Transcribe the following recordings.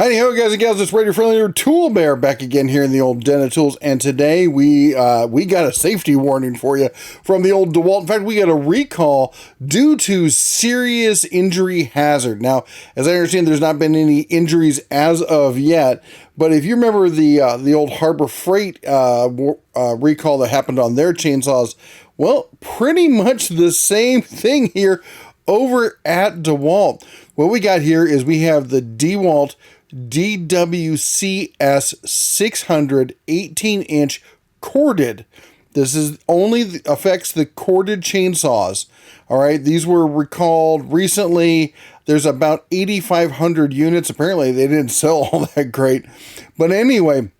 Howdy ho, guys and gals, it's Radio Friendly Tool Bear back again here in the old den of tools, and today we got a safety warning for you from the old DeWALT. In fact, we got a recall due to serious injury hazard. Now, as I understand, there's not been any injuries as of yet, but if you remember the old Harbor Freight recall that happened on their chainsaws, well, pretty much the same thing here over at DeWALT. What we got here is we have the DeWALT DWCS 600 18-inch corded. This is only affects the corded chainsaws. All right, these were recalled recently. There's about 8,500 units. Apparently, they didn't sell all that great. But anyway,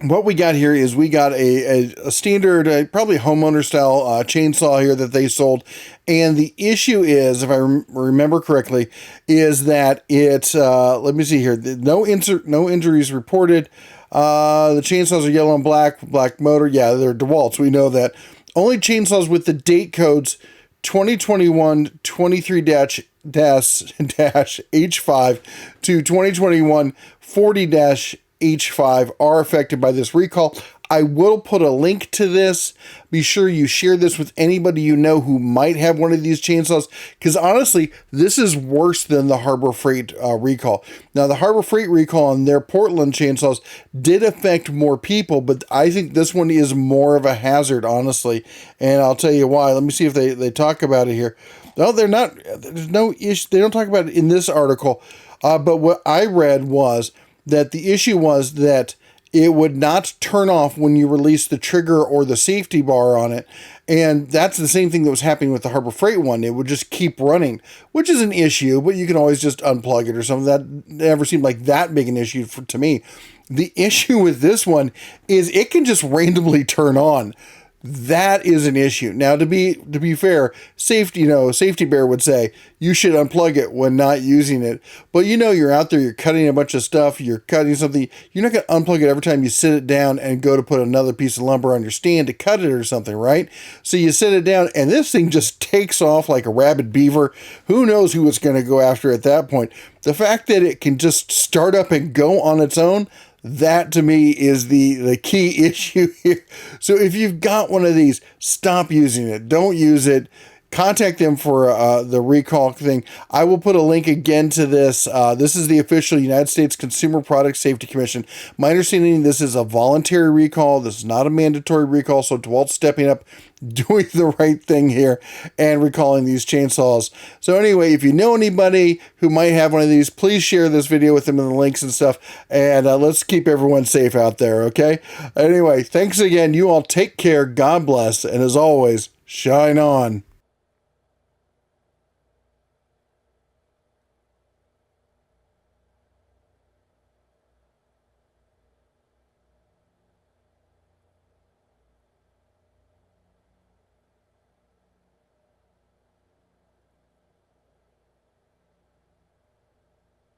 what we got here is we got a standard, probably homeowner style chainsaw here that they sold. And the issue is, if I remember correctly, is that it's, let me see here, no injuries reported. The chainsaws are yellow and black motor. Yeah, they're DeWALTs. We know that. Only chainsaws with the date codes 2021 23-H5 to 2021 40-H5 are affected by this recall. I will put a link to this. Be sure you share this with anybody you know who might have one of these chainsaws, because honestly, this is worse than the Harbor Freight recall. Now, the Harbor Freight recall on their Portland chainsaws did affect more people, but I think this one is more of a hazard, honestly, and I'll tell you why. Let me see if they talk about it here. No, they're not. There's no issue. They don't talk about it in this article, but what I read was that the issue was that it would not turn off when you release the trigger or the safety bar on it. And that's the same thing that was happening with the Harbor Freight one. It would just keep running, which is an issue, but you can always just unplug it or something. That never seemed like that big an issue to me. The issue with this one is it can just randomly turn on. That is an issue. Now, to be fair, safety bear would say you should unplug it when not using it. But you're out there, you're cutting a bunch of stuff, you're cutting something. You're not going to unplug it every time you sit it down and go to put another piece of lumber on your stand to cut it or something, right? So you sit it down and this thing just takes off like a rabid beaver. Who knows who it's going to go after at that point? The fact that it can just start up and go on its own, that to me is the key issue here. So if you've got one of these, stop using it. Don't use it. Contact them for the recall thing. I will put a link again to this. This is the official United States Consumer Product Safety Commission. My understanding, this is a voluntary recall. This is not a mandatory recall. So DeWALT's stepping up, doing the right thing here, and recalling these chainsaws. So anyway, if you know anybody who might have one of these, please share this video with them and the links and stuff. And let's keep everyone safe out there, okay? Anyway, thanks again. You all take care. God bless. And as always, shine on.